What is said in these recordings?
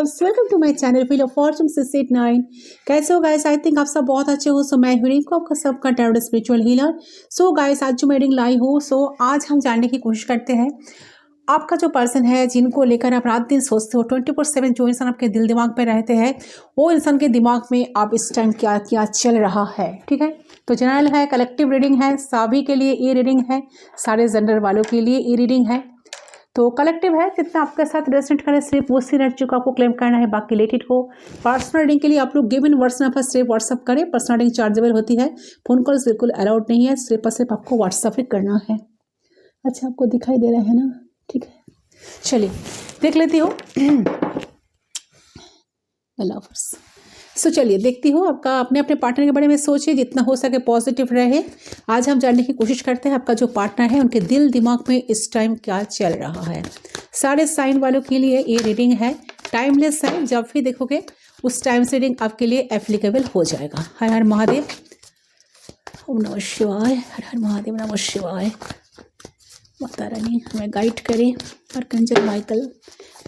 Loves, welcome to my channel wheel of fortune 689। कैसे हो guys? I think आप सब बहुत अच्छे हो। सो मैं हूँ को आपका सबका tarot spiritual healer. So guys, आज जो मैं रीडिंग लाई हूँ, सो आज हम जानने की कोशिश करते हैं आपका जो पर्सन है जिनको लेकर आप रात दिन सोचते हो 24/7, जो इंसान आपके दिल दिमाग में रहते हैं, वो इंसान के दिमाग में आप इस टाइम क्या क्या चल रहा है। ठीक है, तो जनरल है, कलेक्टिव रीडिंग है, सभी के लिए ये रीडिंग है, सारे जेंडर वालों के लिए ये रीडिंग है। तो कलेक्टिव है, जितना आपके साथ रेजिस्टेंट करे सिर्फ उसी एनर्जी को आपको क्लेम करना है, बाकी लेट इट को। पर्सनल रीडिंग के लिए आप लोग गिवन वर्ड्स में सिर्फ व्हाट्सअप करें। पर्सनल रीडिंग चार्जेबल होती है, फोन कॉल्स बिल्कुल अलाउड नहीं है, सिर्फ और सिर्फ आपको व्हाट्सअप ही करना है। अच्छा, आपको दिखाई दे रहा है ना? ठीक है, चलिए देख लेती हूँ। लवर्स, सो चलिए देखती हूँ। आपका अपने अपने पार्टनर के बारे में सोचिए, जितना हो सके पॉजिटिव रहे। आज हम जानने की कोशिश करते हैं आपका जो पार्टनर है उनके दिल दिमाग में इस टाइम क्या चल रहा है। सारे साइन वालों के लिए ये रीडिंग है, टाइमलेस है। जब भी देखोगे उस टाइम से रीडिंग आपके लिए एप्लीकेबल हो जाएगा। हर हर महादेव, ओम नमः शिवाय। हर हर महादेव, नमः शिवाय। माता रानी हमें गाइड करें, archangel Michael,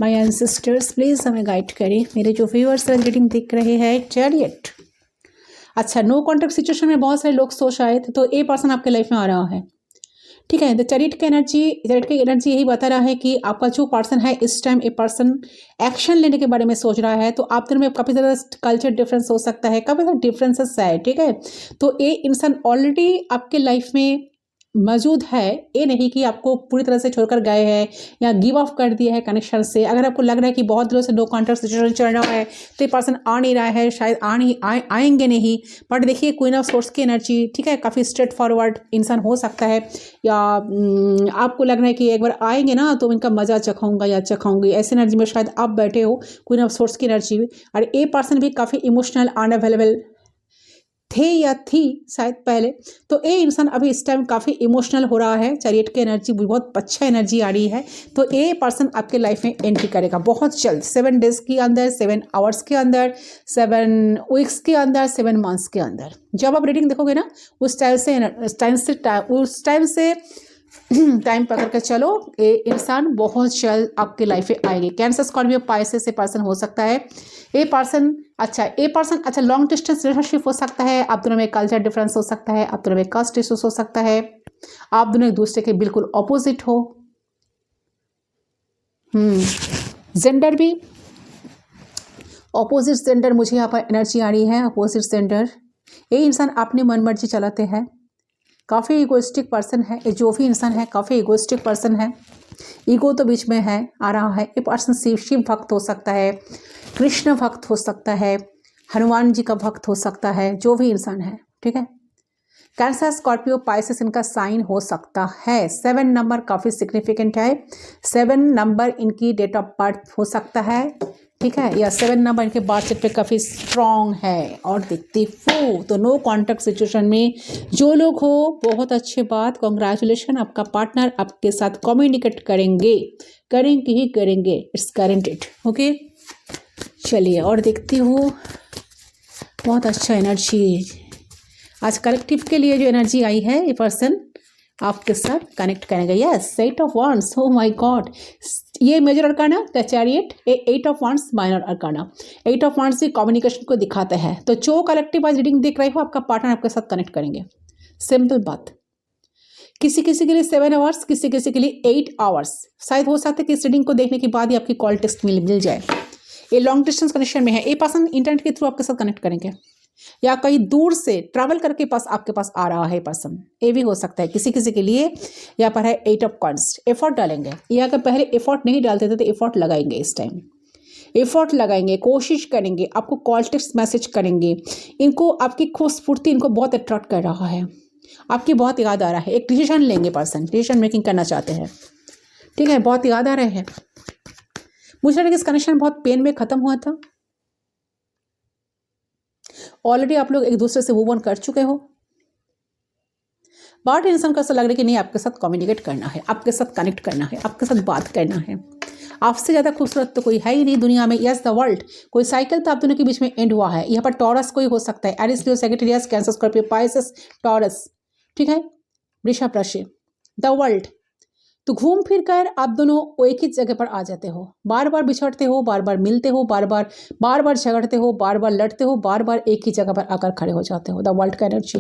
my ancestors please हमें गाइड करें। मेरे जो व्यूअर्स रीडिंग देख रहे हैं, चैरियट। अच्छा, नो कॉन्टैक्ट सिचुएशन में बहुत सारे लोग सोच आए थे, तो ए पर्सन आपके लाइफ में आ रहा है। ठीक है, तो चैरियट की एनर्जी यही बता रहा है कि आपका जो पर्सन है इस टाइम ए पर्सन एक्शन लेने के बारे में सोच रहा है। तो आप दोनों में काफ़ी ज़्यादा कल्चर डिफरेंस हो सकता है, काफ़ी ज़्यादा डिफरेंसेस है। ठीक है, तो ये इंसान ऑलरेडी आपके लाइफ में मौजूद है, ये नहीं कि आपको पूरी तरह से छोड़कर गए हैं या गिव ऑफ कर दिया है कनेक्शन से। अगर आपको लग रहा है कि बहुत दिनों से नो कॉन्टैक्ट सिचुएशन चल रहा है, तो ये पर्सन आ नहीं रहा है, शायद आएंगे नहीं। बट देखिए, क्वीन ऑफ सोर्स की एनर्जी, ठीक है, काफ़ी स्ट्रेट फॉरवर्ड इंसान हो सकता है, या आपको लग रहा है कि एक बार आएंगे ना तो इनका मजा चखाऊंगा या चखाऊंगी, ऐसी एनर्जी में शायद आप बैठे हो, क्वीन ऑफ सोर्स की एनर्जी। और ये पर्सन भी काफ़ी इमोशनल अनअवेलेबल थे या थी शायद पहले, तो ये इंसान अभी इस टाइम काफ़ी इमोशनल हो रहा है। चैरियट की एनर्जी बहुत अच्छा एनर्जी आ रही है, तो ये पर्सन आपके लाइफ में एंट्री करेगा बहुत जल्द, 7 डेज के अंदर, 7 आवर्स के अंदर, 7 वीक्स के अंदर, 7 मंथ्स के अंदर। जब आप रीडिंग देखोगे ना उस टाइम से टाइम पकड़ कर चलो, ये इंसान बहुत जल्द आपके लाइफ में आएंगे। कैंसर, स्कॉर्पियो, पाइसेस से पर्सन हो सकता है ये पर्सन। अच्छा, लॉन्ग डिस्टेंस रिलेशनशिप हो सकता है। आप दोनों में कल्चर डिफरेंस हो सकता है, आप दोनों में कास्ट इश्यूज हो सकता है, आप दोनों एक दूसरे के बिल्कुल ऑपोजिट हो। जेंडर भी ऑपोजिट जेंडर, मुझे यहाँ पर एनर्जी आ रही है। अपोजिट जेंडर, ये इंसान अपनी मन मर्जी चलाते हैं, काफ़ी इगोइस्टिक पर्सन है। ये जो भी इंसान है काफ़ी इगोइस्टिक पर्सन है, ईगो तो बीच में है, आ रहा है। ये पर्सन शिव भक्त हो सकता है, कृष्ण भक्त हो सकता है, हनुमान जी का भक्त हो सकता है, जो भी इंसान है। ठीक है, कैंसर, स्कॉर्पियो, पाइसेस इनका साइन हो सकता है। 7 नंबर काफ़ी सिग्निफिकेंट है, 7 नंबर इनकी डेट ऑफ बर्थ हो सकता है। ठीक है, या 7 नंबर इनके बर्थ सर्टिफिकेट पे काफ़ी स्ट्रॉन्ग है। और देखते हो तो नो कॉन्टैक्ट सिचुएशन में जो लोग हो, बहुत अच्छी बात, कॉन्ग्रेचुलेशन, आपका पार्टनर आपके साथ कम्युनिकेट करेंगे ही करेंगे, इट्स गारंटेड। ओके, चलिए और देखती हूँ। बहुत अच्छा एनर्जी आज कलेक्टिव के लिए जो एनर्जी आई है, ये पर्सन आपके साथ कनेक्ट करेंगे। Yes, 8 of wands, oh my god, ये major arcana the chariot, 8 of wands minor arcana. 8 of wands भी कम्युनिकेशन को दिखाते हैं। तो जो कलेक्टिव आज रीडिंग देख रहे हो, आपका पार्टनर आपके साथ कनेक्ट करेंगे। सिंपल बात, किसी किसी के लिए 7 आवर्स, किसी किसी के लिए 8 आवर्स। शायद हो सकता है कि इस रीडिंग को देखने के बाद ही आपकी कॉल टेक्स्ट मिल जाए। ये लॉन्ग डिस्टेंस कनेक्शन में है, ये पर्सन इंटरनेट के थ्रू आपके साथ कनेक्ट करेंगे, या कहीं दूर से ट्रैवल करके आपके पास आ रहा है पर्सन, ये भी हो सकता है किसी किसी के लिए। यहाँ पर है 8 ऑफ कॉइंस, एफर्ट डालेंगे। ये अगर पहले एफर्ट नहीं डालते थे तो एफर्ट लगाएंगे, इस टाइम एफर्ट लगाएंगे, कोशिश करेंगे, आपको कॉल टेक्स्ट मैसेज करेंगे। इनको आपकी खूबसूरती इनको बहुत अट्रैक्ट कर रहा है, आपकी बहुत याद आ रहा है। एक डिसीजन लेंगे पर्सन, डिसीजन मेकिंग करना चाहते हैं। ठीक है, बहुत याद आ रहे हैं। मुझे लगा कि इस कनेक्शन बहुत पेन में खत्म हुआ था। ऑलरेडी आप लोग एक दूसरे से मूव ऑन कर चुके हो, बट इंसान को ऐसा लग रहा है कि नहीं, आपके साथ कम्युनिकेट करना है, आपके साथ कनेक्ट करना है, आपके साथ बात करना है। आपसे ज़्यादा खूबसूरत तो कोई है ही नहीं दुनिया में। यस, द वर्ल्ड, कोई साइकिल तो आप दोनों के बीच में एंड हुआ है। यहाँ पर टॉरस कोई हो सकता है, Aries, Leo, Sagittarius, Cancer, Scorpio, Pisces, Taurus. ठीक है, वृषभ राशि, द वर्ल्ड, तो घूम फिर कर आप दोनों वो एक ही जगह पर आ जाते हो, बार बार बिछड़ते हो, बार बार मिलते हो, बार बार झगड़ते हो, बार बार लड़ते हो, बार बार एक ही जगह पर आकर खड़े हो जाते हो। द वर्ल्ड का एनर्जी,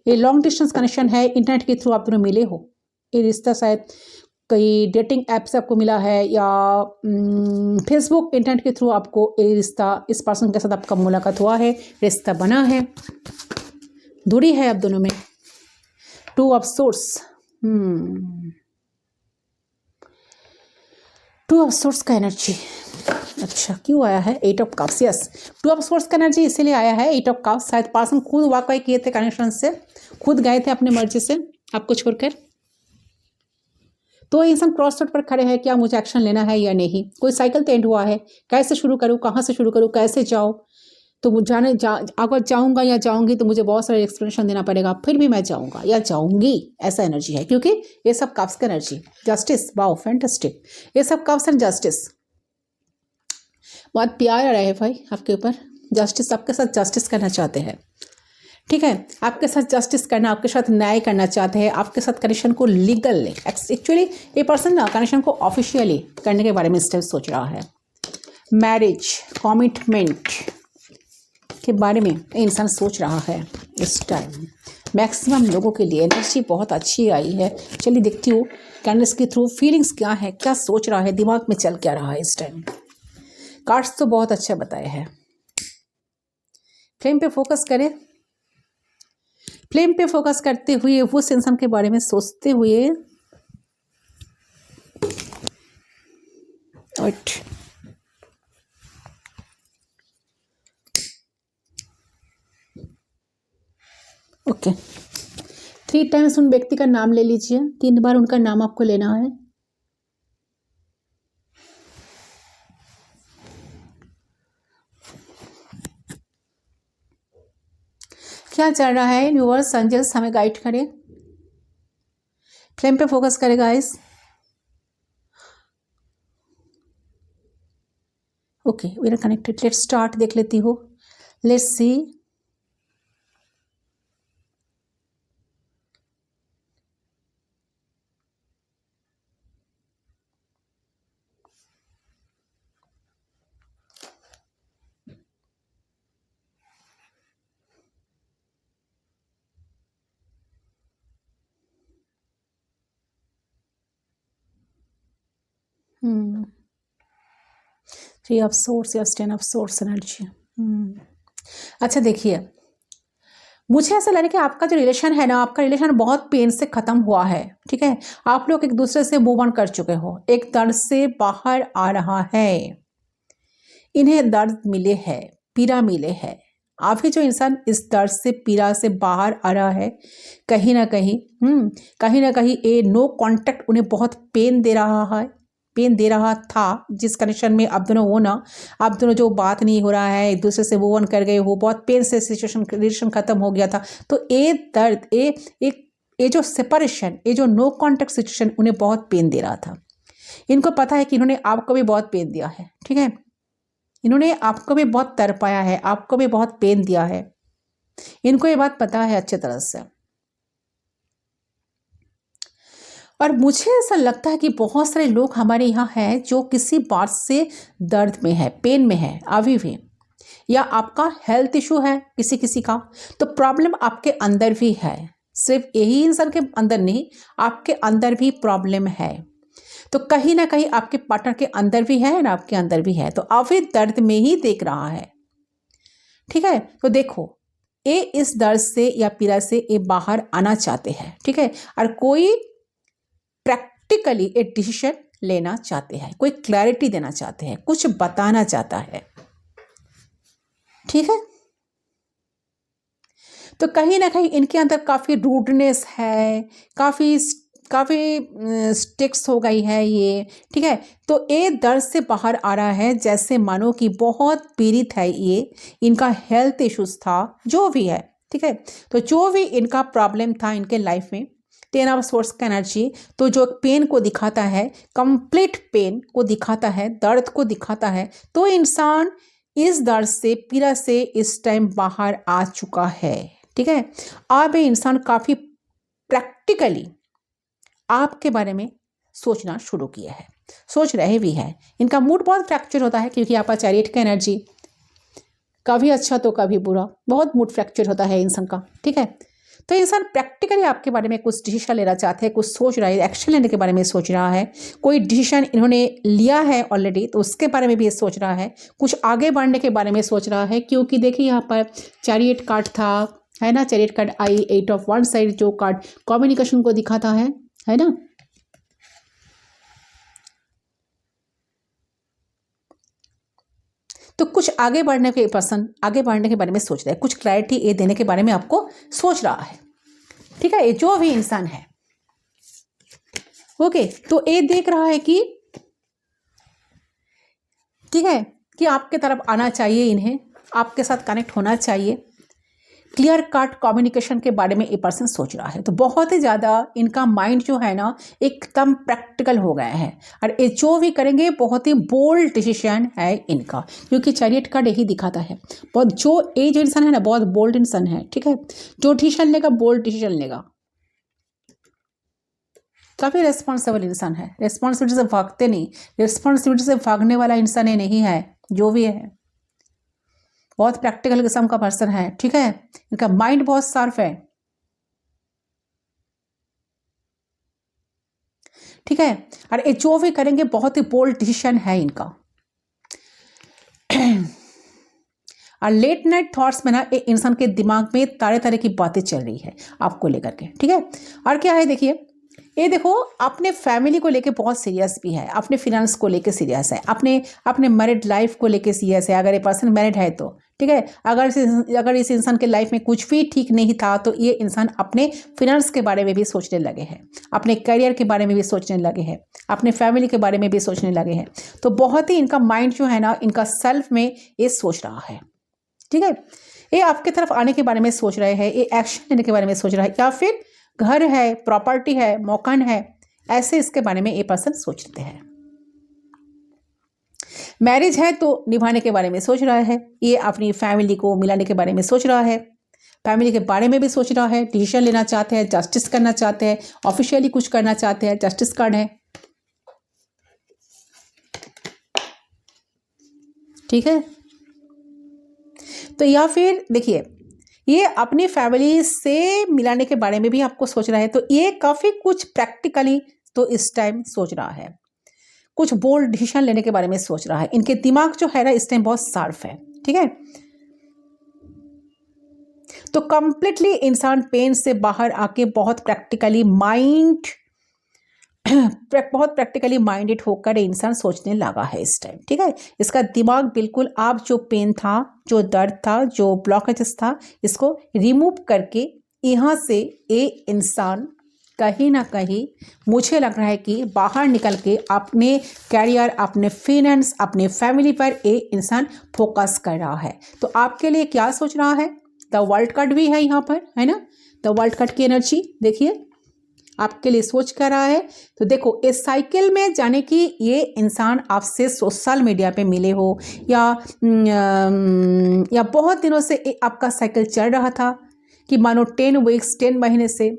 ये लॉन्ग डिस्टेंस कनेक्शन है, इंटरनेट के थ्रू आप दोनों मिले हो। ये रिश्ता शायद कई डेटिंग ऐप से आपको मिला है या फेसबुक इंटरनेट के थ्रू आपको ये रिश्ता, इस पर्सन के साथ आपका मुलाकात हुआ है, रिश्ता बना है, दूरी है आप दोनों में। Two of swords, two of swords का एनर्जी, अच्छा क्यों आया है? Eight of cups, yes two of swords का एनर्जी इसीलिए आया है। एट ऑफ कप्स, शायद पर्सन खुद वाकई किए थे कनेक्शन से, खुद गए थे अपनी मर्जी से आपको छोड़कर। तो इंसान क्रॉस रोड पर खड़े हैं, क्या मुझे एक्शन लेना है या नहीं? कोई साइकिल तो एंड हुआ है, कैसे शुरू करूँ, कहाँ से शुरू करूँ, कैसे जाऊँ? तो अगर जाऊँगा या जाऊँगी तो मुझे बहुत सारे एक्सप्लेनेशन देना पड़ेगा, फिर भी मैं जाऊँगा या जाऊँगी, ऐसा एनर्जी है। क्योंकि ये सब कप्स का एनर्जी, जस्टिस, वाओ फैंटास्टिक, ये सब कप्स एंड जस्टिस, बहुत प्यार आ रहा है भाई आपके ऊपर। जस्टिस, आपके साथ जस्टिस करना चाहते हैं, ठीक है, आपके साथ जस्टिस करना, आपके साथ न्याय करना चाहते हैं, आपके साथ कनेक्शन को लीगल, एक्चुअली ये पर्सन ना कनेक्शन को ऑफिशियली करने के बारे में स्टेप सोच रहा है। मैरिज, कमिटमेंट के बारे में इंसान सोच रहा है इस टाइम। मैक्सिमम लोगों के लिए एनर्जी बहुत अच्छी आई है। चलिए देखती हूँ कैंडल्स के थ्रू फीलिंग्स क्या है, क्या सोच रहा है, दिमाग में चल क्या रहा है इस टाइम। कार्ड्स तो बहुत अच्छा बताए हैं। फ्लेम पे फोकस करें, फ्लेम पे फोकस करते हुए उस इंसान के बारे में सोचते हुए, ओके 3 टाइम्स उन व्यक्ति का नाम ले लीजिए, 3 बार उनका नाम आपको लेना है। क्या चल रहा है? यूनिवर्स, एंजल्स हमें गाइड करें। फ्लेम पे फोकस करें guys. Okay we are connected, let's start. देख लेती हूँ, let's see. Three of swords या 10 ऑफ सोर्स एनर्जी। अच्छा देखिए, मुझे ऐसा लग रहा है कि आपका जो रिलेशन है ना, आपका रिलेशन बहुत पेन से ख़त्म हुआ है, ठीक है। आप लोग एक दूसरे से मूव ऑन कर चुके हो, एक दर्द से बाहर आ रहा है, इन्हें दर्द मिले है, पीड़ा मिले है। अभी जो इंसान इस दर्द से, पीड़ा से बाहर आ रहा है, कहीं ना कहीं ये नो कांटेक्ट उन्हें बहुत पेन दे रहा है, पेन दे रहा था। जिस कनेक्शन में आप दोनों हो ना, आप दोनों जो बात नहीं हो रहा है, एक दूसरे से मूव ऑन कर गए हो, बहुत पेन से सिचुएशन, रिलेशन खत्म हो गया था। तो ये दर्द, ये जो सेपरेशन, ये जो नो कांटेक्ट सिचुएशन उन्हें बहुत पेन दे रहा था। इनको पता है कि इन्होंने आपको भी बहुत पेन दिया है, ठीक है, इन्होंने आपको भी बहुत तड़पाया है, आपको भी बहुत पेन दिया है, इनको ये बात पता है अच्छे तरह से। और मुझे ऐसा लगता है कि बहुत सारे लोग हमारे यहाँ हैं जो किसी बात से दर्द में है, पेन में है अभी भी, या आपका हेल्थ इशू है किसी किसी का, तो प्रॉब्लम आपके अंदर भी है। सिर्फ यही इंसान के अंदर नहीं, आपके अंदर भी प्रॉब्लम है। तो कहीं ना कहीं आपके पार्टनर के अंदर भी है ना, आपके अंदर भी है, तो अभी दर्द में ही देख रहा है, ठीक है। तो देखो, ये इस दर्द से या पीड़ा से ये बाहर आना चाहते हैं, ठीक है, और कोई प्रैक्टिकली एक डिसीजन लेना चाहते हैं, कोई क्लैरिटी देना चाहते हैं, कुछ बताना चाहता है, ठीक है। तो कहीं ना कहीं इनके अंदर काफ़ी रूडनेस है, काफ़ी स्टिक्स हो गई है ये, ठीक है। तो ये दर्द से बाहर आ रहा है, जैसे मानो कि बहुत पीड़ित है ये, इनका हेल्थ इश्यूज था, जो भी है, ठीक है। तो जो भी इनका प्रॉब्लम था इनके लाइफ में, 10 ऑफ सोर्स का एनर्जी तो जो पेन को दिखाता है, कंप्लीट पेन को दिखाता है, दर्द को दिखाता है। तो इंसान इस दर्द से, पीड़ा से इस टाइम बाहर आ चुका है, ठीक है। अब ये इंसान काफ़ी प्रैक्टिकली आपके बारे में सोचना शुरू किए हैं, सोच रहे भी हैं। इनका मूड बहुत फ्रैक्चर होता है क्योंकि आपका चैरियट का एनर्जी कभी अच्छा तो कभी बुरा, बहुत मूड फ्रैक्चर होता है इंसान का, ठीक है। तो इंसान प्रैक्टिकली आपके बारे में कुछ डिसीजन लेना चाहते हैं, कुछ सोच रहा है, एक्शन लेने के बारे में सोच रहा है, कोई डिसीजन इन्होंने लिया है ऑलरेडी तो उसके बारे में भी ये सोच रहा है, कुछ आगे बढ़ने के बारे में सोच रहा है। क्योंकि देखिए यहाँ पर चैरियट कार्ड था, है ना, chariot card I 8 of one side, जो कार्ड कम्युनिकेशन को दिखाता है ना। तो कुछ आगे बढ़ने के पर्सन आगे बढ़ने के बारे में सोच रहा है, कुछ क्लैरिटी ये देने के बारे में आपको सोच रहा है, ठीक है। ये जो भी इंसान है, ओके, तो ये देख रहा है कि ठीक है कि आपके तरफ आना चाहिए, इन्हें आपके साथ कनेक्ट होना चाहिए। क्लियर कट कम्युनिकेशन के बारे में ये पर्सन सोच रहा है। तो बहुत ही ज़्यादा इनका माइंड जो है ना एकदम प्रैक्टिकल हो गया है, और ये जो भी करेंगे बहुत ही बोल्ड डिसीजन है इनका, क्योंकि चैरियट कार्ड यही दिखाता है। बहुत जो इंसान है ना बहुत बोल्ड इंसान है, ठीक है। जो डिसीजन लेगा बोल्ड डिसीजन लेगा, काफ़ी रिस्पॉन्सिबल इंसान है, रिस्पॉन्सिबिलिटी से भागते नहीं, रिस्पॉन्सिबिलिटी से भागने वाला इंसान ये नहीं है जो भी है। बहुत प्रैक्टिकल किस्म का पर्सन है, ठीक है। इनका माइंड बहुत शार्प है, ठीक है। और ये जो भी करेंगे बहुत ही बोल्ड डिसीजन है इनका। और लेट नाइट थॉट्स में ना ये इंसान के दिमाग में तरह तरह की बातें चल रही है आपको लेकर के, ठीक है। और क्या है देखिए, ये देखो अपने फैमिली को लेके बहुत सीरियस भी है, अपने फिनेंस को लेके सीरियस है, अपने मैरिड लाइफ को लेके सीरियस है। अगर ये पर्सन मैरिड है तो ठीक है, अगर इस इंसान के लाइफ में कुछ भी ठीक नहीं था तो ये इंसान अपने फिनेंस के बारे में भी सोचने लगे हैं, अपने करियर के बारे में भी सोचने लगे हैं, अपने फैमिली के बारे में भी सोचने लगे हैं। तो बहुत ही इनका माइंड जो है ना इनका सेल्फ में ये सोच रहा है, ठीक है। ये आपके तरफ आने के बारे में सोच रहे हैं, ये एक्शन लेने के बारे में सोच रहा है, या फिर घर है, प्रॉपर्टी है, मकान है, ऐसे इसके बारे में ये पर्सन सोचते हैं। मैरिज है तो निभाने के बारे में सोच रहा है, ये अपनी फैमिली को मिलाने के बारे में सोच रहा है, फैमिली के बारे में भी सोच रहा है, डिसीजन लेना चाहते हैं, जस्टिस करना चाहते हैं, ऑफिशियली कुछ करना चाहते हैं, जस्टिस कार्ड है, ठीक है। तो या फिर देखिए ये अपनी फैमिली से मिलाने के बारे में भी आपको सोच रहा है। तो ये काफ़ी कुछ प्रैक्टिकली तो इस टाइम सोच रहा है, कुछ बोल्ड डिसीजन लेने के बारे में सोच रहा है। इनके दिमाग जो है ना इस टाइम बहुत शार्प है, ठीक है। तो कंप्लीटली इंसान पेन से बाहर आके बहुत प्रैक्टिकली माइंडेड होकर इंसान सोचने लगा है इस टाइम, ठीक है। इसका दिमाग बिल्कुल आप जो पेन था, जो दर्द था, जो ब्लॉकेजेस था, इसको रिमूव करके यहाँ से ये इंसान कहीं ना कहीं मुझे लग रहा है कि बाहर निकल के अपने कैरियर, अपने फिनेंस, अपने फैमिली पर ये इंसान फोकस कर रहा है। तो आपके लिए क्या सोच रहा है, द वर्ल्ड कार्ड भी है यहाँ पर, है ना। द वर्ल्ड कार्ड की एनर्जी देखिए आपके लिए सोच कर रहा है। तो देखो इस साइकिल में जाने की ये इंसान आपसे सोशल मीडिया पे मिले हो या बहुत दिनों से आपका साइकिल चल रहा था कि मानो 10 वीक्स 10 महीने से,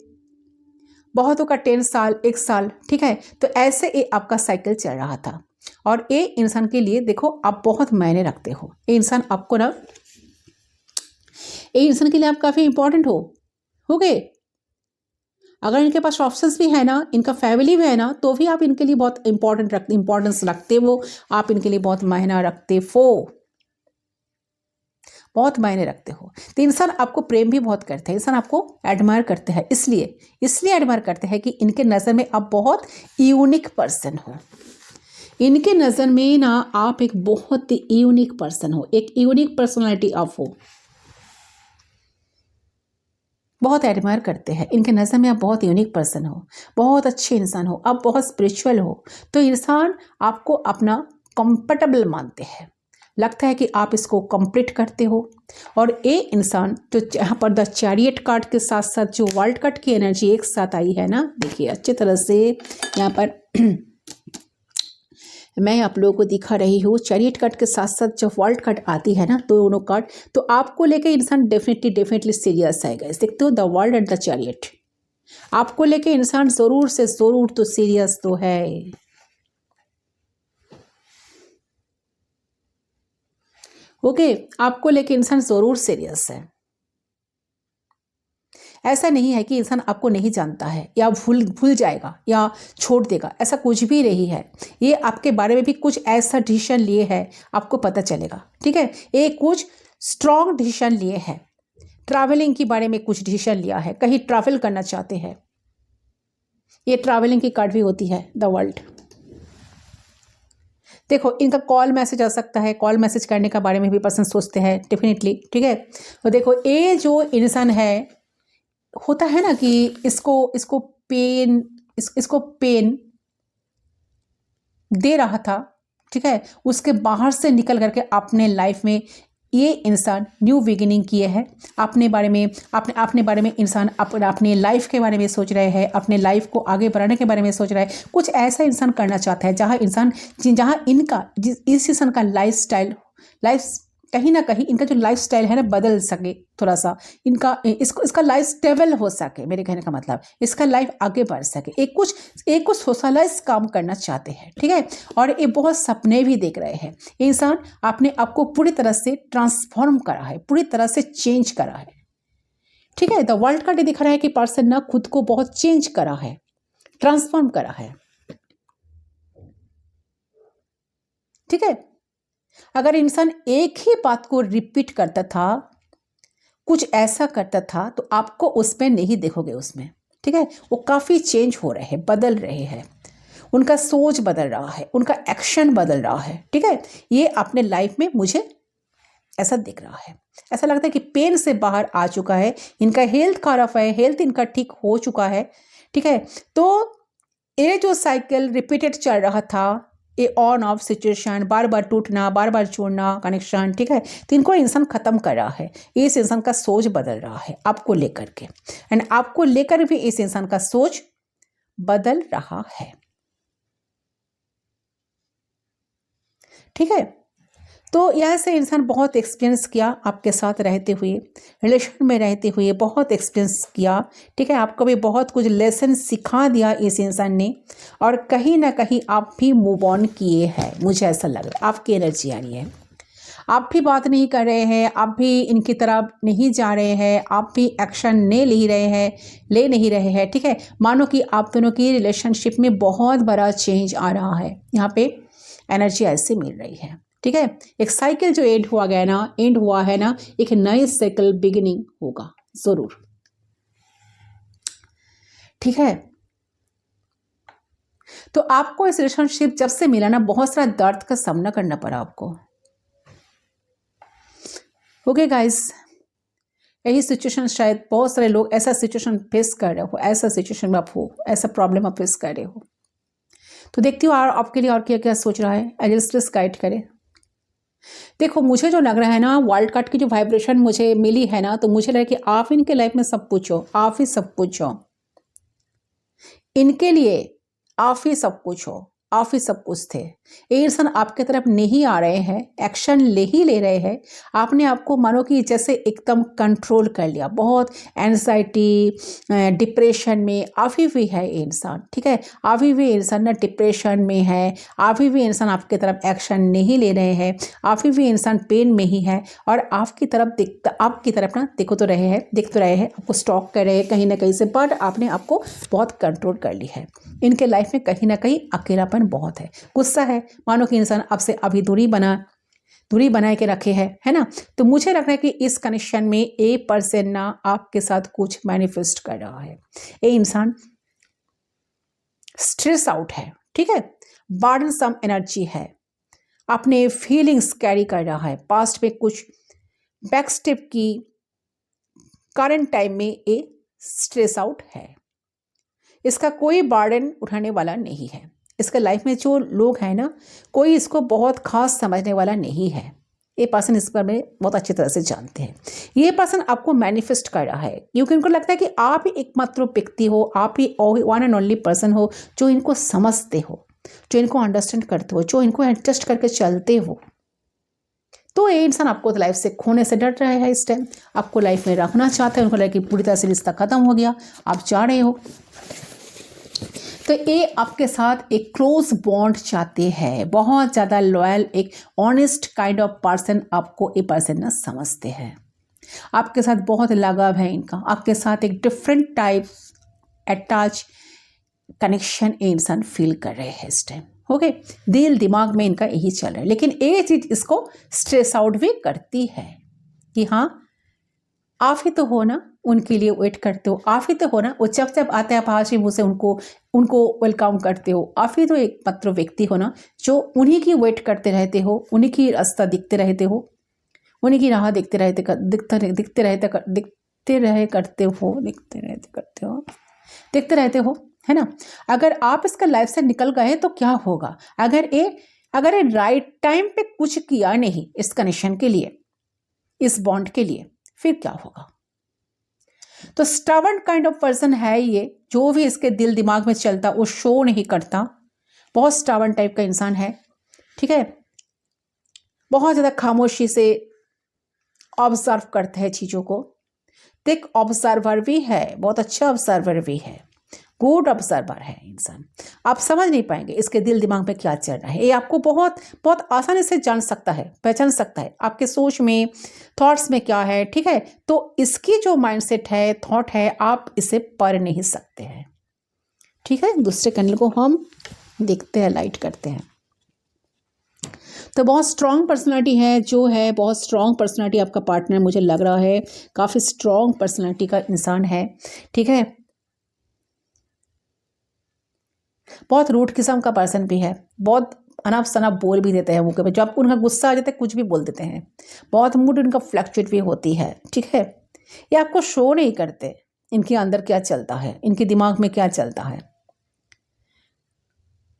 बहुतों का 10 साल 1 साल, ठीक है। तो ऐसे ये आपका साइकिल चल रहा था और ये इंसान के लिए देखो आप बहुत मायने रखते हो। ये इंसान आपको ना, ये इंसान के लिए आप काफ़ी इंपॉर्टेंट हो गए। अगर इनके पास ऑप्शंस भी है ना, इनका फैमिली भी है ना, तो भी आप इनके लिए बहुत इंपॉर्टेंस रखते हो, आप इनके लिए बहुत मायना रखते हो, बहुत मायने रखते हो। तो इंसान आपको प्रेम भी बहुत करते हैं, इंसान आपको एडमायर करते हैं, इसलिए एडमायर करते हैं कि इनके नज़र में आप बहुत यूनिक पर्सन हो। इनके नज़र में ना आप एक बहुत ही यूनिक पर्सन हो, एक यूनिक पर्सनालिटी आप हो, बहुत एडमायर करते हैं। इनके नज़र में आप बहुत यूनिक पर्सन हो, बहुत अच्छे इंसान हो, आप बहुत स्पिरिचुअल हो। तो इंसान आपको अपना कंफर्टेबल मानते हैं, लगता है कि आप इसको कंप्लीट करते हो। और ये इंसान तो यहाँ पर द चैरियट कार्ड के साथ साथ जो वर्ल्ड कार्ड की एनर्जी एक साथ आई है ना, देखिए अच्छी तरह से यहाँ पर मैं आप लोगों को दिखा रही हूँ। चैरियट कार्ड के साथ साथ जब वर्ल्ड कार्ड आती है ना, दोनों कार्ड, तो आपको लेके इंसान डेफिनेटली सीरियस आएगा। देखते हो the world and the chariot, आपको लेके इंसान ज़रूर से ज़रूर तो सीरियस तो है। ओके, आपको लेके इंसान ज़रूर सीरियस है। ऐसा नहीं है कि इंसान आपको नहीं जानता है या भूल भूल जाएगा या छोड़ देगा, ऐसा कुछ भी नहीं है। ये आपके बारे में भी कुछ ऐसा डिसीजन लिए है, आपको पता चलेगा। ठीक है, ये कुछ स्ट्रॉन्ग डिसीजन लिए है। ट्रैवलिंग के बारे में कुछ डिसीजन लिया है, कहीं ट्रैवल करना चाहते हैं। ये ट्रैवलिंग की कार्ड भी होती है, द वर्ल्ड। देखो, इनका कॉल मैसेज आ सकता है, कॉल मैसेज करने का बारे में भी पर्सन सोचते हैं डेफिनेटली। ठीक है, तो देखो ये जो इंसान है, होता है ना कि इसको इसको पेन इसको पेन दे रहा था। ठीक है, उसके बाहर से निकल करके अपने लाइफ में ये इंसान न्यू बिगिनिंग किए हैं। अपने बारे में अपने बारे में इंसान अपने लाइफ के बारे में सोच रहे हैं, अपने लाइफ को आगे बढ़ाने के बारे में सोच रहा है। कुछ ऐसा इंसान करना चाहता है जहाँ इनका इस इंसान का लाइफ कहीं ना कहीं इनका जो लाइफ स्टाइल है ना बदल सके, थोड़ा सा इसका लाइफ स्टेबल हो सके। मेरे कहने का मतलब इसका लाइफ आगे बढ़ सके। एक कुछ सोशलाइज काम करना चाहते हैं। ठीक है, और ये बहुत सपने भी देख रहे हैं। इंसान अपने आप को पूरी तरह से ट्रांसफॉर्म करा है, पूरी तरह से चेंज करा है। ठीक है, द वर्ल्ड कार्ड दिख रहा है कि पर्सन ना खुद को बहुत चेंज करा है, ट्रांसफॉर्म करा है। ठीक है, अगर इंसान एक ही बात को रिपीट करता था, कुछ ऐसा करता था, तो आपको उसमें नहीं देखोगे उसमें। ठीक है, वो काफ़ी चेंज हो रहे हैं, बदल रहे हैं। उनका सोच बदल रहा है, उनका एक्शन बदल रहा है। ठीक है, ये अपने लाइफ में मुझे ऐसा दिख रहा है। ऐसा लगता है कि पेन से बाहर आ चुका है, इनका हेल्थ खराब है, हेल्थ इनका ठीक हो चुका है। ठीक है, तो ये जो साइकिल रिपीटेड चल रहा था, ये ऑन ऑफ सिचुएशन, बार बार टूटना, बार बार जोड़ना कनेक्शन। ठीक है, तो इनको इंसान ख़त्म कर रहा है। इस इंसान का सोच बदल रहा है आपको लेकर के, एंड आपको लेकर भी इस इंसान का सोच बदल रहा है। ठीक है, तो यह से इंसान बहुत एक्सपीरियंस किया आपके साथ रहते हुए, रिलेशन में रहते हुए बहुत एक्सपीरियंस किया। ठीक है, आपको भी बहुत कुछ लेसन सिखा दिया इस इंसान ने, और कहीं ना कहीं आप भी मूव ऑन किए हैं। मुझे ऐसा लग रहा है, आपकी एनर्जी आ रही है। आप भी बात नहीं कर रहे हैं, आप भी इनकी तरफ नहीं जा रहे हैं, आप भी एक्शन ले नहीं रहे हैं। ठीक है, मानो कि आप दोनों की रिलेशनशिप में बहुत बड़ा चेंज आ रहा है। यहाँ पे एनर्जी ऐसे मिल रही है। ठीक है, एक साइकिल जो एंड हुआ है ना, एक नई साइकिल बिगिनिंग होगा जरूर। ठीक है, तो आपको इस रिलेशनशिप जब से मिला ना, बहुत सारा दर्द का सामना करना पड़ा आपको। ओके गाइस, यही सिचुएशन शायद बहुत सारे लोग ऐसा सिचुएशन फेस कर रहे हो, ऐसा सिचुएशन में आप हो, ऐसा प्रॉब्लम आप फेस कर रहे हो। तो देखती हूँ आपके लिए और क्या क्या सोच रहा है, एजेंट्स गाइड करें। देखो, मुझे जो लग रहा है ना, वर्ल्ड कार्ड की जो वाइब्रेशन मुझे मिली है ना, तो मुझे लगा कि आप इनके लाइफ में सब कुछ हो, आप ही सब कुछ हो इनके लिए, आप ही सब कुछ हो, आप ही सब कुछ थे। ये इंसान आपके तरफ नहीं आ रहे हैं, एक्शन ले रहे हैं। आपने आपको मानो कि जैसे एकदम कंट्रोल कर लिया। बहुत एंजाइटी, डिप्रेशन में अभी भी है ये इंसान। ठीक है, अभी भी इंसान ना डिप्रेशन में है, अभी भी इंसान आपके तरफ एक्शन नहीं ले रहे हैं, अभी भी इंसान पेन में ही है, और आपकी तरफ ना देख तो रहे हैं, आपको स्टॉक कर रहे हैं कहीं ना कहीं से, बट आपने आपको बहुत कंट्रोल कर ली है। इनके लाइफ में कहीं ना कहीं अकेलापन बहुत है, गुस्सा है, मानो कि इंसान आपसे अभी दूरी बनाए के रखे है ना। तो मुझे लग रहा है कि इस कनेक्शन में ए पर्सन ना आपके साथ कुछ मैनिफेस्ट कर रहा है। ये इंसान स्ट्रेस आउट है। ठीक है, बर्डन सम एनर्जी है, अपने फीलिंग्स कैरी कर रहा है, पास्ट में कुछ बैक स्टेप की, करंट टाइम में ये स्ट्रेस आउट है। इसका कोई बर्डन उठाने वाला नहीं है। इसके लाइफ में जो लोग हैं ना, कोई इसको बहुत खास समझने वाला नहीं है। ये पर्सन इस पर में बहुत अच्छी तरह से जानते हैं। ये पर्सन आपको मैनिफेस्ट कर रहा है, क्योंकि उनको लगता है कि आप ही एकमात्र व्यक्ति हो, आप ही वन एंड ओनली पर्सन हो जो इनको समझते हो, जो इनको अंडरस्टैंड करते हो, जो इनको एडजस्ट करके चलते हो। तो ये इंसान आपको तो लाइफ से खोने से डर रहा है इस टाइम, आपको लाइफ में रखना चाहते हैं, उनको लगे कि पूरी तरह से रिश्ता खत्म हो गया, आप जा रहे हो। तो ये आपके साथ एक क्लोज बॉन्ड चाहते हैं, बहुत ज़्यादा लॉयल, एक ऑनेस्ट काइंड ऑफ पर्सन आपको ये पर्सन ना समझते हैं, आपके साथ बहुत लगाव है इनका, आपके साथ एक डिफरेंट टाइप अटैच कनेक्शन ये इंसान फील कर रहे हैं इस टाइम। ओके, दिल दिमाग में इनका यही चल रहा है, लेकिन ये चीज़ इसको स्ट्रेस आउट भी करती है कि हाँ आप ही तो हो ना, उनके लिए वेट करते हो, आप ही तो हो ना, वो जब जब आते हैं आप हाथ मुँह से उनको वेलकम करते हो, आप ही तो एक मात्र व्यक्ति हो ना जो उन्हीं की वेट करते रहते हो, उन्हीं की रास्ता दिखते रहते हो, उन्हीं की राह दिखते रहते हो, है ना। अगर आप इसका लाइफ से निकल गए तो क्या होगा, अगर ये राइट टाइम पे कुछ किया नहीं इस कनेक्शन के लिए, इस बॉन्ड के लिए, फिर क्या होगा। तो स्टबर्न काइंड ऑफ पर्सन है ये, जो भी इसके दिल दिमाग में चलता वो शो नहीं करता, बहुत स्टबर्न टाइप का इंसान है, ठीक है। बहुत ज़्यादा खामोशी से ऑब्जर्व करते हैं चीज़ों को, थिक ऑब्जर्वर भी है, बहुत अच्छा ऑब्जर्वर भी है, गुड ऑब्जर्वर है इंसान। आप समझ नहीं पाएंगे इसके दिल दिमाग में क्या चल रहा है, ये आपको बहुत बहुत आसानी से जान सकता है, पहचान सकता है आपके सोच में, थॉट्स में क्या है, ठीक है। तो इसकी जो माइंडसेट है, थॉट है, आप इसे पढ़ नहीं सकते हैं, ठीक है। दूसरे कैंडल को हम देखते हैं, लाइट करते हैं। तो बहुत स्ट्रॉन्ग पर्सनालिटी है, जो है बहुत स्ट्रॉन्ग पर्सनालिटी आपका पार्टनर मुझे लग रहा है, काफ़ी स्ट्रॉन्ग पर्सनालिटी का इंसान है, ठीक है। बहुत रूड किस्म का पर्सन भी है, बहुत अनाप शनाप बोल भी देते हैं मुँह पे, जब उनका गुस्सा आ जाता है कुछ भी बोल देते हैं, बहुत मूड उनका फ्लक्चुएट भी होती है, ठीक है। ये आपको शो नहीं करते इनके अंदर क्या चलता है, इनके दिमाग में क्या चलता है।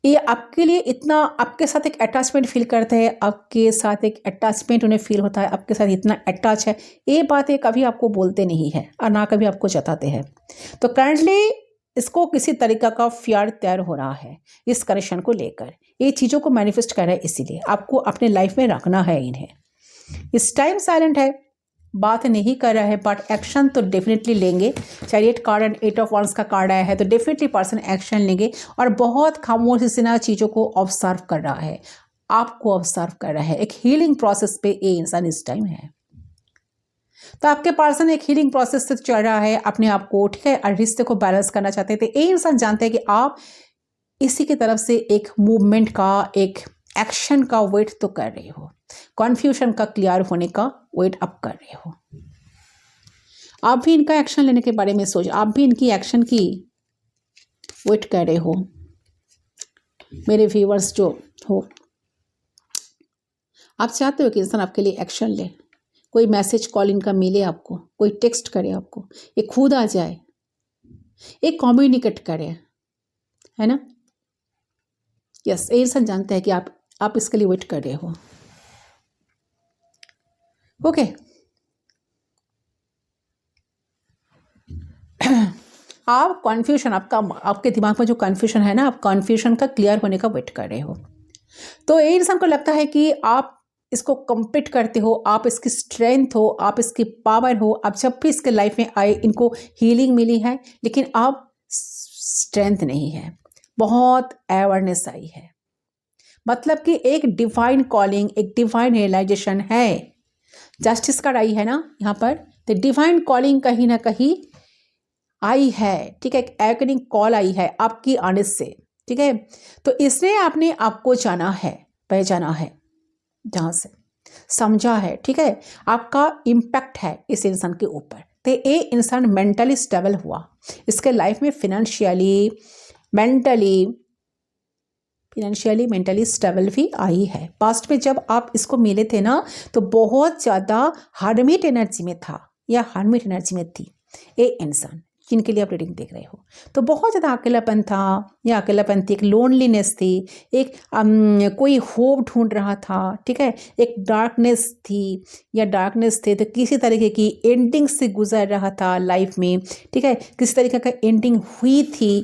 ये आपके लिए इतना आपके साथ एक अटैचमेंट फील करते हैं, आपके साथ एक अटैचमेंट उन्हें फील होता है, आपके साथ इतना अटैच है, ये बातें कभी आपको बोलते नहीं है और ना कभी आपको जताते हैं। तो करंटली इसको किसी तरीका का प्यार तैयार हो रहा है इस कनेक्शन को लेकर, ये चीज़ों को मैनिफेस्ट कर रहा है, इसीलिए आपको अपने लाइफ में रखना है इन्हें। इस टाइम साइलेंट है, बात नहीं कर रहा है, बट एक्शन तो डेफिनेटली लेंगे। Chariot card and 8 of wands का कार्ड आया है, तो डेफिनेटली पर्सन एक्शन लेंगे और बहुत खामोशी से ना चीज़ों को ऑब्जर्व कर रहा है, आपको ऑब्जर्व कर रहा है। एक हीलिंग प्रोसेस पे ये इंसान इस टाइम है। तो आपके पर्सन एक हीलिंग प्रोसेस से चल रहा है अपने आप को, ठीक है, और रिश्ते को बैलेंस करना चाहते थे। ये इंसान जानते हैं कि आप इसी की तरफ से एक मूवमेंट का, एक एक्शन का वेट तो कर रहे हो, कॉन्फ्यूजन का क्लियर होने का वेट अप कर रहे हो। आप भी इनका एक्शन लेने के बारे में सोच, आप भी इनकी एक्शन की वेट कर रहे हो। मेरे व्यूअर्स जो हो, आप चाहते हो कि इंसान आपके लिए एक्शन ले, कोई मैसेज कॉल इनका मिले आपको, कोई टेक्स्ट करे आपको, ये खुद आ जाए, एक कम्युनिकेट करे, है ना। यस, ये इंसान जानते हैं कि आप इसके लिए वेट कर रहे हो। ओके, आप कॉन्फ्यूजन, आपके दिमाग में जो कॉन्फ्यूजन है ना, आप कॉन्फ्यूजन का क्लियर होने का वेट कर रहे हो। तो ये इंसान को लगता है कि आप इसको कंप्लीट करते हो, आप इसकी स्ट्रेंथ हो, आप इसकी पावर हो। आप जब भी इसके लाइफ में आए, इनको हीलिंग मिली है, लेकिन आप स्ट्रेंथ नहीं है, बहुत अवेयरनेस आई है, मतलब कि एक डिवाइन कॉलिंग, एक डिवाइन रियलाइजेशन है। जस्टिस कार्ड आई है ना यहाँ पर, तो डिवाइन कॉलिंग कहीं ना कहीं आई है, ठीक है, एक एवकनिंग कॉल आई है आपकी आने से, ठीक है। तो इसने आपने आपको जाना है, पहचाना है, जहाँ से समझा है, ठीक है, आपका इम्पैक्ट है इस इंसान के ऊपर। तो ये इंसान मेंटली स्टेबल हुआ, इसके लाइफ में फिनेंशियली मेंटली स्टेबल भी आई है। पास्ट में जब आप इसको मिले थे ना, तो बहुत ज़्यादा हार्मिट एनर्जी में था या हार्मिट एनर्जी में थी ये इंसान, जिनके लिए आप रीडिंग देख रहे हो। तो बहुत ज़्यादा अकेलापन था, या अकेलापन थी, एक लोनलीनेस थी, एक कोई होप ढूंढ रहा था, ठीक है, एक डार्कनेस थी या डार्कनेस थे, तो किसी तरीके की एंडिंग से गुजर रहा था लाइफ में, ठीक है, किसी तरीके का एंडिंग हुई थी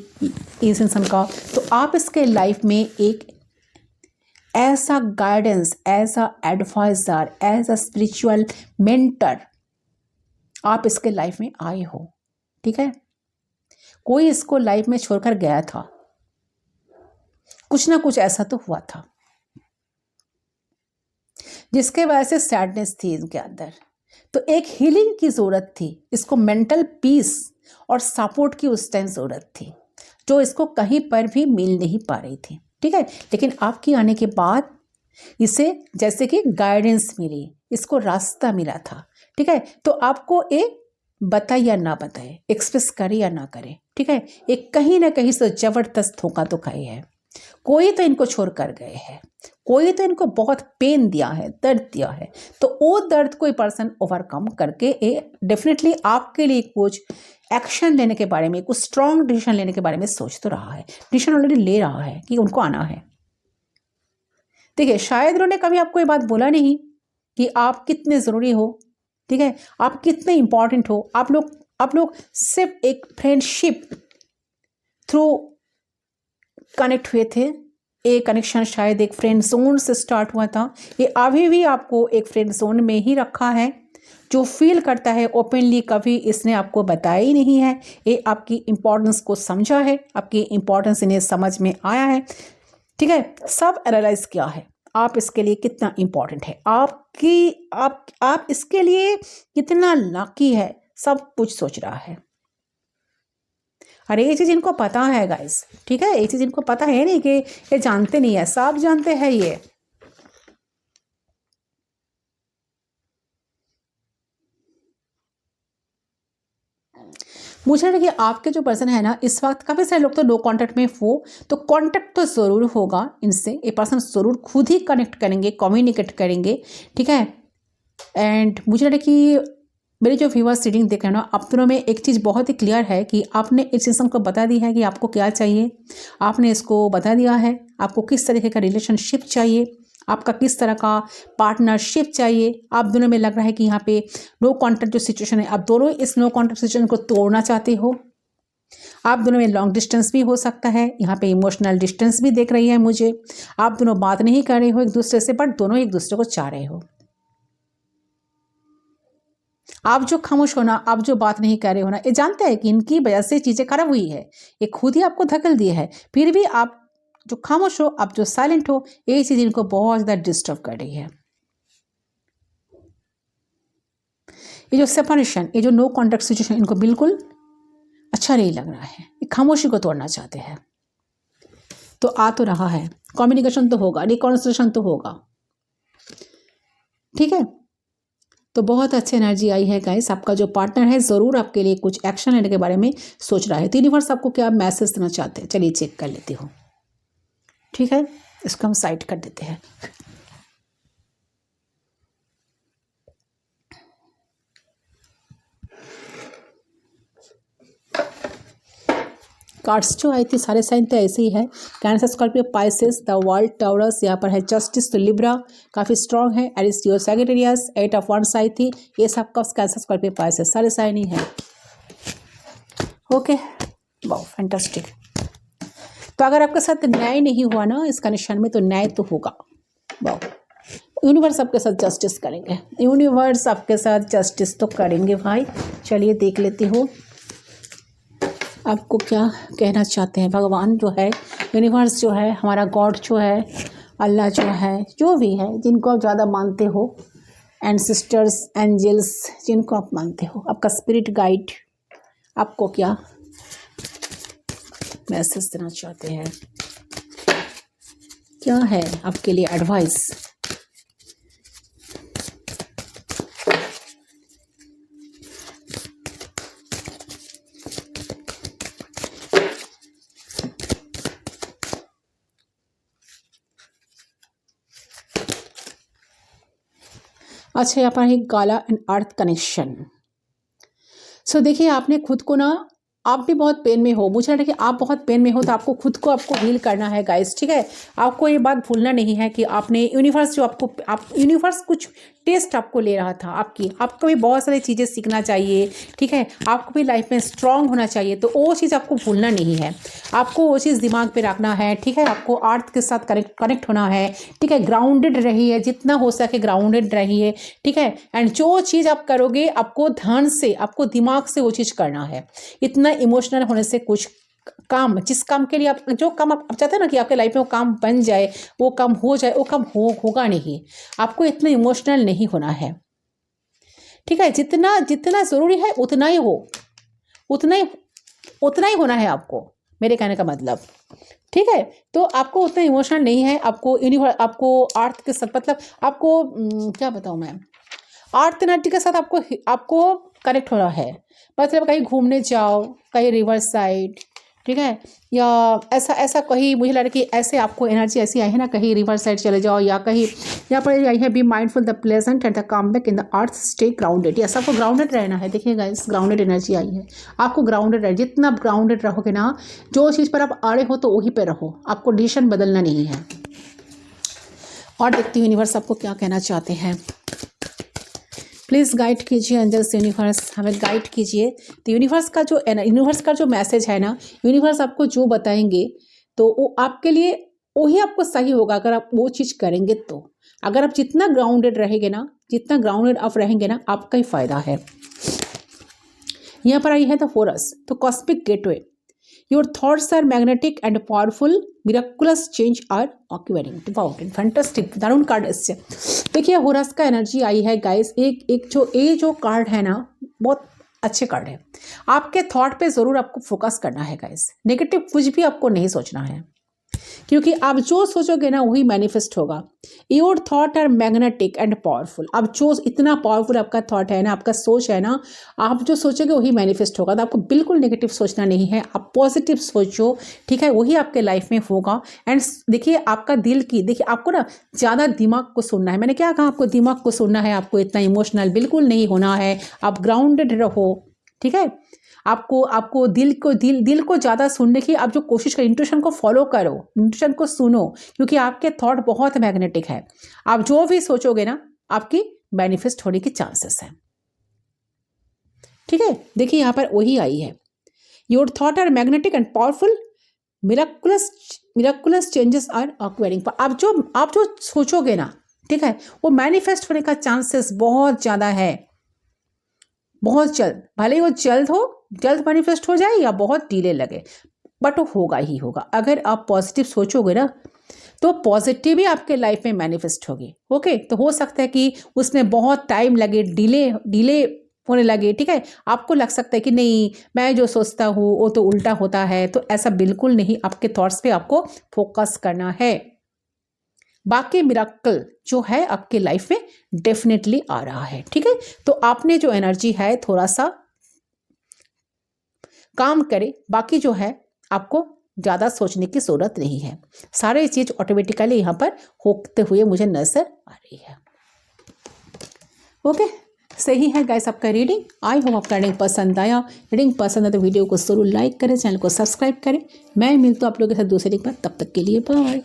इस इंसान का। तो आप इसके लाइफ में एक as a guidance, as a advisor, as a spiritual mentor आप इसके लाइफ में आए हो। ठीक है, कोई इसको लाइफ में छोड़कर गया था, कुछ ना कुछ ऐसा तो हुआ था जिसके वजह से सैडनेस थी इनके अंदर। तो एक हीलिंग की ज़रूरत थी, इसको मेंटल पीस और सपोर्ट की उस टाइम ज़रूरत थी, जो इसको कहीं पर भी मिल नहीं पा रही थी। ठीक है, लेकिन आपके आने के बाद इसे जैसे कि गाइडेंस मिली, इसको रास्ता मिला था। ठीक है, तो आपको एक बताए या ना बताए, एक्सप्रेस करे या ना करे, ठीक है, एक कहीं ना कहीं से जबरदस्त धोखा तो खाई है। कोई तो इनको छोड़ कर गए हैं, कोई तो इनको बहुत पेन दिया है, दर्द दिया है, तो वो दर्द कोई पर्सन ओवरकम करके डेफिनेटली आपके लिए कुछ एक्शन लेने के बारे में, कुछ स्ट्रॉन्ग डिसीजन लेने के बारे में सोच तो रहा है, डिसीजन ऑलरेडी ले रहा है कि उनको आना है। देखिए, शायद उन्होंने कभी आपको ये बात बोला नहीं कि आप कितने ज़रूरी हो, ठीक है, आप कितने इंपॉर्टेंट हो। आप लोग सिर्फ एक फ्रेंडशिप थ्रू कनेक्ट हुए थे। ये कनेक्शन शायद एक फ्रेंड जोन से स्टार्ट हुआ था, ये अभी भी आपको एक फ्रेंड जोन में ही रखा है। जो फील करता है ओपनली, कभी इसने आपको बताया ही नहीं है, ये आपकी इम्पोर्टेंस को समझा है, आपकी इम्पोर्टेंस इन्हें समझ में आया है। ठीक है, सब एनालाइज किया है आप इसके लिए कितना इम्पोर्टेंट है, आप इसके लिए कितना लकी है, सब कुछ सोच रहा है। अरे ये चीज़ इनको पता है गाइस, ठीक है, ये चीज़ इनको पता है, नहीं कि ये जानते नहीं है, सब जानते हैं ये। मुझे लगा कि आपके जो पर्सन है ना, इस वक्त काफ़ी सारे लोग तो नो कांटेक्ट में हो, तो कांटेक्ट तो ज़रूर होगा इनसे, ये पर्सन ज़रूर खुद ही कनेक्ट करेंगे, कम्युनिकेट करेंगे। ठीक है, एंड मुझे लगा कि मेरे जो व्यूअर्स रीडिंग देख रहे हैं ना, आप दोनों में एक चीज़ बहुत ही क्लियर है कि आपने इस इंसान को बता दी है कि आपको क्या चाहिए, आपने इसको बता दिया है आपको किस तरीके का रिलेशनशिप चाहिए, आपका किस तरह का पार्टनरशिप चाहिए। आप दोनों में लग रहा है कि यहाँ पे नो कॉन्टैक्ट जो सिचुएशन है, आप दोनों इस नो कॉन्टैक्ट सिचुएशन को तोड़ना चाहते हो। आप दोनों में लॉन्ग डिस्टेंस भी हो सकता है, यहाँ पे इमोशनल डिस्टेंस भी देख रही है मुझे। आप दोनों बात नहीं कर रहे हो एक दूसरे से, बट दोनों एक दूसरे को चाह रहे हो। आप जो खामोश होना, आप जो बात नहीं कर रहे हो ना, ये जानते हैं कि इनकी वजह से चीज़ें खराब हुई है, ये खुद ही आपको धकेल दिए है, फिर भी आप जो खामोश हो, आप जो साइलेंट हो, ये चीज़ इनको बहुत ज़्यादा डिस्टर्ब कर रही है। ये जो सेपरेशन, ये जो नो कॉन्टैक्ट सिचुएशन इनको बिल्कुल अच्छा नहीं लग रहा है, ये खामोशी को तोड़ना चाहते हैं। तो आ तो रहा है, कम्युनिकेशन तो होगा, रिकॉन्सिलिएशन तो होगा। ठीक है, तो बहुत अच्छी एनर्जी आई है गाइस। आपका जो पार्टनर है ज़रूर आपके लिए कुछ एक्शन लेने के बारे में सोच रहा है। तो यूनिवर्स आपको क्या मैसेज देना चाहते हैं, चलिए चेक कर लेती हूँ। ठीक है, इसको हम साइड कर देते हैं। कार्ड्स जो आई थी सारे साइन तो ऐसे ही है, Cancer, Scorpio, Pisces, the World, Taurus, यहाँ पर है जस्टिस, तो लिब्रा काफ़ी स्ट्रॉन्ग है, Aries, Leo, Sagittarius, 8 of wands आई थी, ये सब का कैंसर, स्कॉर्पियो, पाइसेस सारे साइन ही है। Okay, wow fantastic. तो अगर आपके साथ न्याय नहीं हुआ ना इस कंडीशन में, तो न्याय तो होगा। वाओ, यूनिवर्स आपके साथ जस्टिस करेंगे, यूनिवर्स आपके साथ जस्टिस तो करेंगे भाई। चलिए देख लेती हूँ आपको क्या कहना चाहते हैं भगवान जो है, यूनिवर्स जो है, हमारा गॉड जो है, अल्लाह जो है, जो भी है, जिनको आप ज़्यादा मानते हो, एंसेस्टर्स, एंजल्स, जिनको आप मानते हो, आपका स्पिरिट गाइड आपको क्या मैसेज देना चाहते हैं, क्या है आपके लिए एडवाइस। अच्छा, यहाँ पर है गाला एंड अर्थ कनेक्शन। सो देखिए, आपने खुद को ना आप भी बहुत पेन में हो, मुझे लग रहा है कि आप बहुत पेन में हो, तो आपको खुद को आपको हील करना है गाइस, ठीक है। आपको ये बात भूलना नहीं है कि आपने यूनिवर्स जो आप यूनिवर्स कुछ टेस्ट आपको ले रहा था, आपको भी बहुत सारी चीज़ें सीखना चाहिए, ठीक है। आपको भी लाइफ में स्ट्रांग होना चाहिए, तो वो चीज़ आपको भूलना नहीं है, आपको वो चीज़ दिमाग पे रखना है, ठीक है। आपको अर्थ के साथ कनेक्ट होना है, ठीक है। ग्राउंडेड रहिए, जितना हो सके ग्राउंडेड रहिए, ठीक है। एंड जो चीज़ आप करोगे आपको ध्यान से, आपको दिमाग से वो चीज़ करना है। इतना इमोशनल होने से कुछ काम, जिस काम के लिए आप, जो काम आप चाहते हैं ना कि आपके लाइफ में वो काम बन जाए, वो काम हो जाए, वो काम होगा नहीं। आपको इतना इमोशनल नहीं होना है, ठीक है। जितना जितना ज़रूरी है उतना ही हो, उतना ही होना है आपको, मेरे कहने का मतलब, ठीक है। तो आपको उतना इमोशनल नहीं है, आपको अर्थ के साथ, मतलब आपको क्या बताऊँ मैं, अर्थ एनर्जी के साथ आपको कनेक्ट होना है। मतलब कहीं घूमने जाओ, कहीं रिवर साइड, ठीक है, या ऐसा कहीं, मुझे लग रहा है कि ऐसे आपको एनर्जी ऐसी आई है ना, कहीं रिवर साइड चले जाओ, या कहीं यहाँ पर आई है, be mindful the pleasant and the come back in the earth, stay grounded. Yes, आपको ग्राउंडेड रहना है। देखिए गाइस, ग्राउंडेड एनर्जी आई है, आपको ग्राउंडेड रहे, जितना ग्राउंडेड रहोगे ना, जो चीज़ पर आप अड़े हो तो वहीं पर रहो, आपको डिसीजन बदलना नहीं है। और देखती हूँ यूनिवर्स आपको क्या कहना चाहते हैं। प्लीज़ गाइड कीजिए एंजल्स, यूनिवर्स हमें गाइड कीजिए। तो यूनिवर्स का जो मैसेज है ना, यूनिवर्स आपको जो बताएंगे तो वो आपके लिए वही आपको सही होगा, अगर आप वो चीज़ करेंगे तो। अगर आप जितना ग्राउंडेड रहेंगे ना, जितना ग्राउंडेड आप रहेंगे ना, आपका ही फायदा है। यहाँ पर आई है द फोरस, तो cosmic gateway, your thoughts are magnetic and powerful, miraculous change are occurring. Wow, fantastic, दारुण कार्ड इससे। देखिए होरस का एनर्जी आई है गाइस, एक जो कार्ड है ना, बहुत अच्छे कार्ड है। आपके थॉट पे ज़रूर आपको फोकस करना है गाइस, नेगेटिव कुछ भी आपको नहीं सोचना है, क्योंकि आप जो सोचोगे ना वही मैनिफेस्ट होगा। Your thought are magnetic and powerful. अब जो इतना पावरफुल आपका थॉट है ना, आपका सोच है ना, आप जो सोचोगे वही मैनिफेस्ट होगा। तो आपको बिल्कुल नेगेटिव सोचना नहीं है, आप पॉजिटिव सोचो, ठीक है, वही आपके लाइफ में होगा। एंड देखिए आपका देखिए आपको ना ज़्यादा दिमाग को सुनना है। मैंने क्या कहा, आपको दिमाग को सुनना है, आपको इतना इमोशनल बिल्कुल नहीं होना है, आप ग्राउंडेड रहो, ठीक है। आपको दिल को ज़्यादा सुनने की आप जो कोशिश करो, इंट्यूशन को फॉलो करो, इंट्यूशन को सुनो, क्योंकि आपके थॉट बहुत मैग्नेटिक है। आप जो भी सोचोगे ना, आपकी मैनिफेस्ट होने की चांसेस है, ठीक है। देखिए यहाँ पर वही आई है, your thought are magnetic and powerful, miraculous changes are occurring. आप जो सोचोगे ना, ठीक है, वो मैनिफेस्ट होने का चांसेस बहुत ज़्यादा है, बहुत जल्द। भले ही वो जल्द मैनिफेस्ट हो जाए या बहुत डिले लगे, बट वो होगा ही होगा। अगर आप पॉजिटिव सोचोगे ना, तो पॉजिटिव ही आपके लाइफ में मैनिफेस्ट होगी। ओके, तो हो सकता है कि उसमें बहुत टाइम लगे, डिले होने लगे, ठीक है। आपको लग सकता है कि नहीं, मैं जो सोचता हूँ वो तो उल्टा होता है, तो ऐसा बिल्कुल नहीं। आपके थॉट्स पे आपको फोकस करना है। बाकी मिराकल जो है आपके लाइफ में डेफिनेटली आ रहा है, ठीक है। तो आपने जो एनर्जी है थोड़ा सा काम करे, बाकी जो है आपको ज़्यादा सोचने की ज़रूरत नहीं है, सारे चीज़ ऑटोमेटिकली यहाँ पर होते हुए मुझे नजर आ रही है। ओके, सही है गाइस आपका रीडिंग। आई होप आपका रीडिंग पसंद आया। रीडिंग पसंद है तो वीडियो को ज़रूर लाइक करें, चैनल को सब्सक्राइब करें। मैं मिलता हूँ आप लोगों के साथ दूसरे रीडिंग पर, तब तक के लिए बाय।